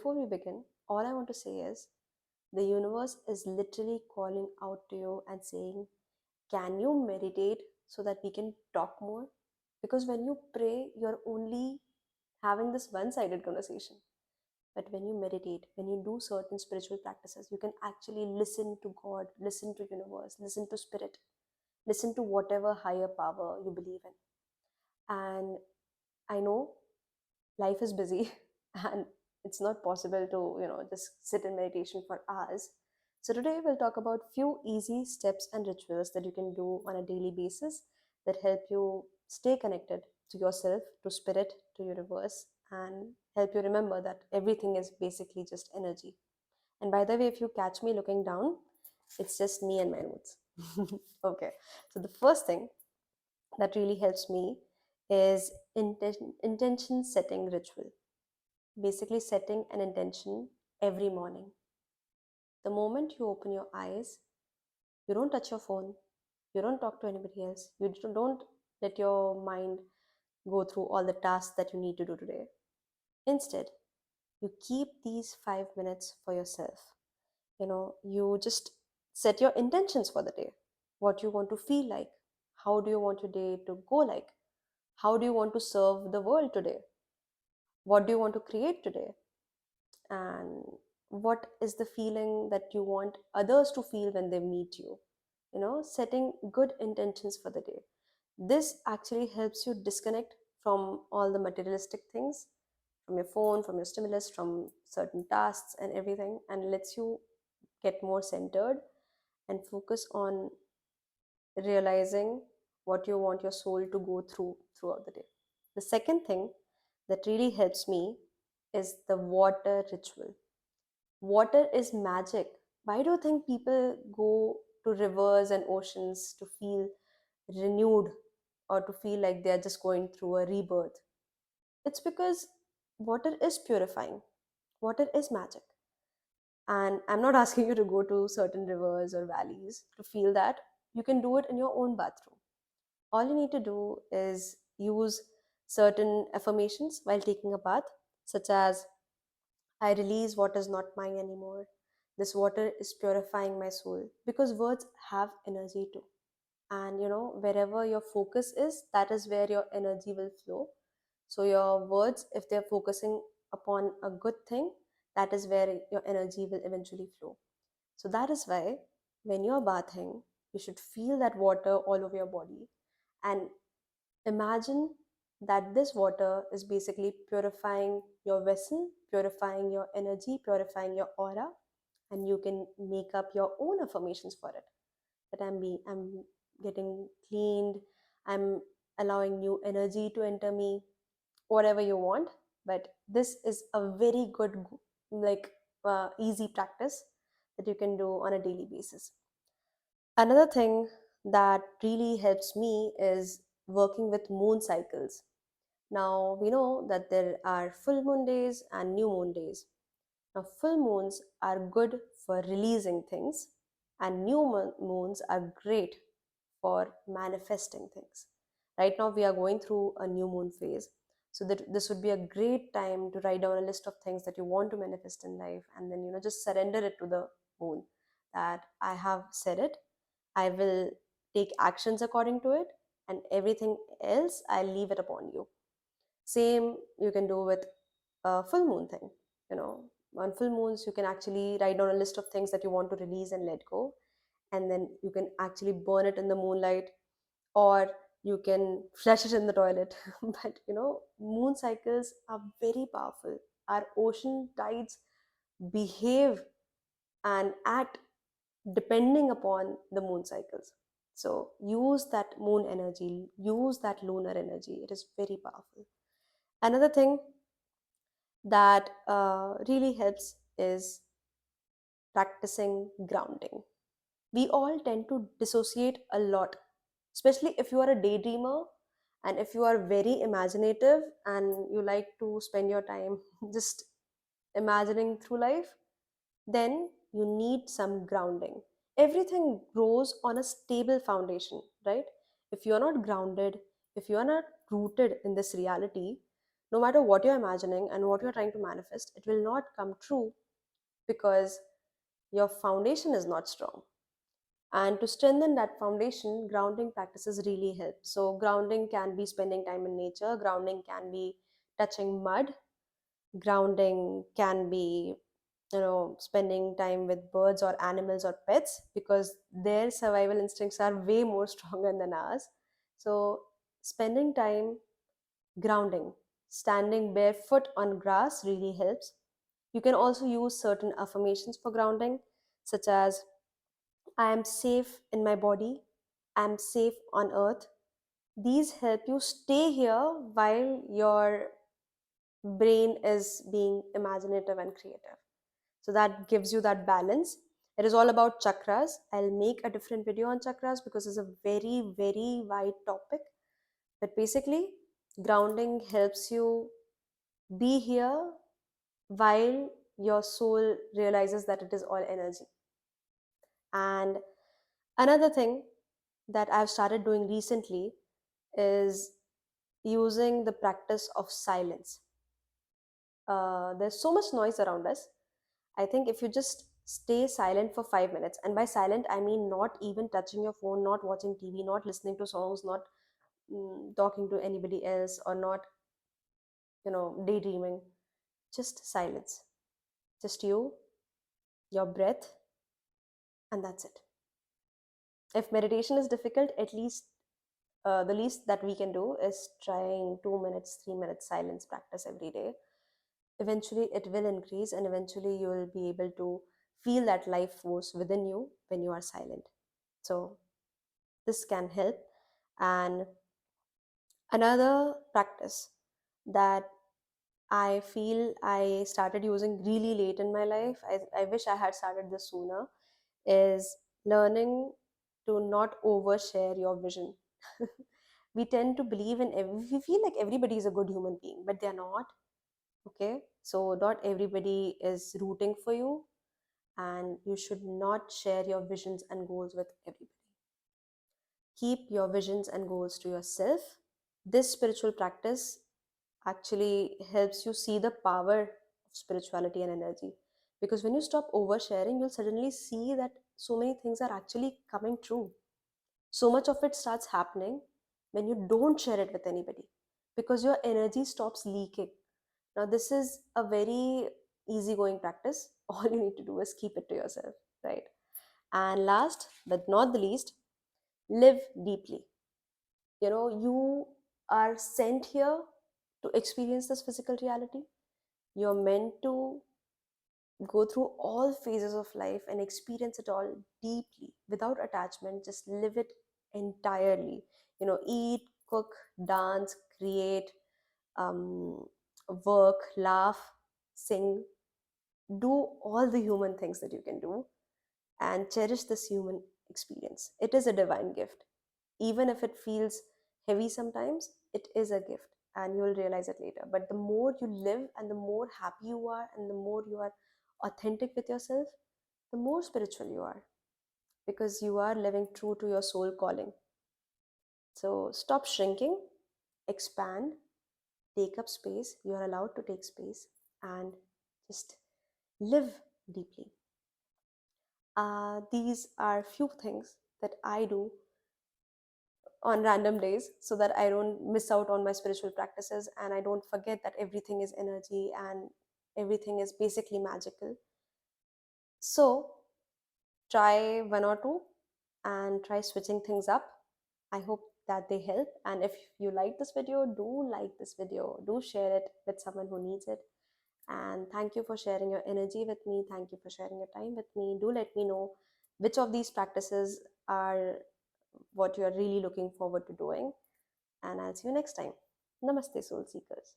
Before we begin, all I want to say is the universe is literally calling out to you and saying, can you meditate so that we can talk more? Because when you pray, you're only having this one sided conversation. But when you meditate, when you do certain spiritual practices, you can actually listen to God, listen to universe, listen to spirit, listen to whatever higher power you believe in. And I know life is busy and it's not possible to just sit in meditation for hours. So today we'll talk about few easy steps and rituals that you can do on a daily basis that help you stay connected to yourself, to spirit, to universe, and help you remember that everything is basically just energy. And by the way, if you catch me looking down, it's just me and my notes. Okay, so the first thing that really helps me is intention setting ritual. Basically, setting an intention every morning. The moment you open your eyes, you don't touch your phone, you don't talk to anybody else, you don't let your mind go through all the tasks that you need to do today. Instead, you keep these 5 minutes for yourself. You just set your intentions for the day, what you want to feel like, how do you want your day to go like, how do you want to serve the world today, what do you want to create today, and what is the feeling that you want others to feel when they meet you. Setting good intentions for the day, this actually helps you disconnect from all the materialistic things, from your phone, from your stimulus, from certain tasks and everything, and lets you get more centered and focus on realizing what you want your soul to go through throughout the day. The second thing that really helps me is the water ritual. Water is magic. Why do you think people go to rivers and oceans to feel renewed or to feel like they're just going through a rebirth? It's because water is purifying, water is magic. And I'm not asking you to go to certain rivers or valleys to feel that. You can do it in your own bathroom. All you need to do is use certain affirmations while taking a bath, such as, I release what is not mine anymore. This water is purifying my soul, because words have energy too. And wherever your focus is, that is where your energy will flow. So, your words, if they're focusing upon a good thing, that is where your energy will eventually flow. So, that is why when you're bathing, you should feel that water all over your body and imagine that this water is basically purifying your vessel, purifying your energy, purifying your aura, and you can make up your own affirmations for it. That I'm getting cleaned, I'm allowing new energy to enter me, whatever you want. But this is a very good, like, easy practice that you can do on a daily basis. Another thing that really helps me is working with moon cycles. Now, we know that there are full moon days and new moon days. Now, full moons are good for releasing things, and new moons are great for manifesting things. Right now, we are going through a new moon phase. So, that this would be a great time to write down a list of things that you want to manifest in life, and then, just surrender it to the moon, that I have said it, I will take actions according to it, and everything else I'll leave it upon you. Same you can do with a full moon thing. You know, on full moons, you can actually write down a list of things that you want to release and let go, and then you can actually burn it in the moonlight, or you can flush it in the toilet. But moon cycles are very powerful. Our ocean tides behave and act depending upon the moon cycles. So use that moon energy, use that lunar energy. It is very powerful. Another thing that really helps is practicing grounding. We all tend to dissociate a lot, especially if you are a daydreamer and if you are very imaginative and you like to spend your time just imagining through life, then you need some grounding. Everything grows on a stable foundation, right? If you're not grounded, if you're not rooted in this reality, no matter what you're imagining and what you're trying to manifest, it will not come true because your foundation is not strong. And to strengthen that foundation, grounding practices really help. So, grounding can be spending time in nature, grounding can be touching mud, grounding can be, spending time with birds or animals or pets, because their survival instincts are way more stronger than ours. So, spending time grounding, standing barefoot on grass really helps. You can also use certain affirmations for grounding, such as I am safe in my body, I am safe on earth. These help you stay here while your brain is being imaginative and creative. So that gives you that balance. It is all about chakras. I'll make a different video on chakras because it's a very, very wide topic. But basically, grounding helps you be here while your soul realizes that it is all energy. And another thing that I've started doing recently is using the practice of silence. There's so much noise around us. I think if you just stay silent for 5 minutes, and by silent, I mean not even touching your phone, not watching TV, not listening to songs, not talking to anybody else, or not, daydreaming, just silence. Just you, your breath, and that's it. If meditation is difficult, at least the least that we can do is trying 2 minutes, 3 minutes silence practice every day. Eventually, it will increase, and eventually, you will be able to feel that life force within you when you are silent. So, this can help. And another practice that I feel I started using really late in my life, I wish I had started this sooner, is learning to not overshare your vision. We tend to believe in we feel like everybody is a good human being, but they're not. Okay, so not everybody is rooting for you, and you should not share your visions and goals with everybody. Keep your visions and goals to yourself. This spiritual practice actually helps you see the power of spirituality and energy, because when you stop oversharing, you'll suddenly see that so many things are actually coming true. So much of it starts happening when you don't share it with anybody, because your energy stops leaking. Now, this is a very easygoing practice. All you need to do is keep it to yourself, right? And last but not the least, live deeply. You are sent here to experience this physical reality. You're meant to go through all phases of life and experience it all deeply without attachment. Just live it entirely. Eat, cook, dance, create, um, work, laugh, sing, do all the human things that you can do, and cherish this human experience. It is a divine gift. Even if it feels heavy sometimes, it is a gift, and you will realize it later. But the more you live and the more happy you are and the more you are authentic with yourself, the more spiritual you are, because you are living true to your soul calling. So stop shrinking, expand, take up space. You are allowed to take space, and just live deeply. These are few things that I do on random days so that I don't miss out on my spiritual practices, and I don't forget that everything is energy and everything is basically magical. So try one or two and try switching things up. I hope that they help. And if you like this video, do like this video, do share it with someone who needs it. And thank you for sharing your energy with me. Thank you for sharing your time with me. Do let me know which of these practices are what you're really looking forward to doing. And I'll see you next time. Namaste, Soul Seekers.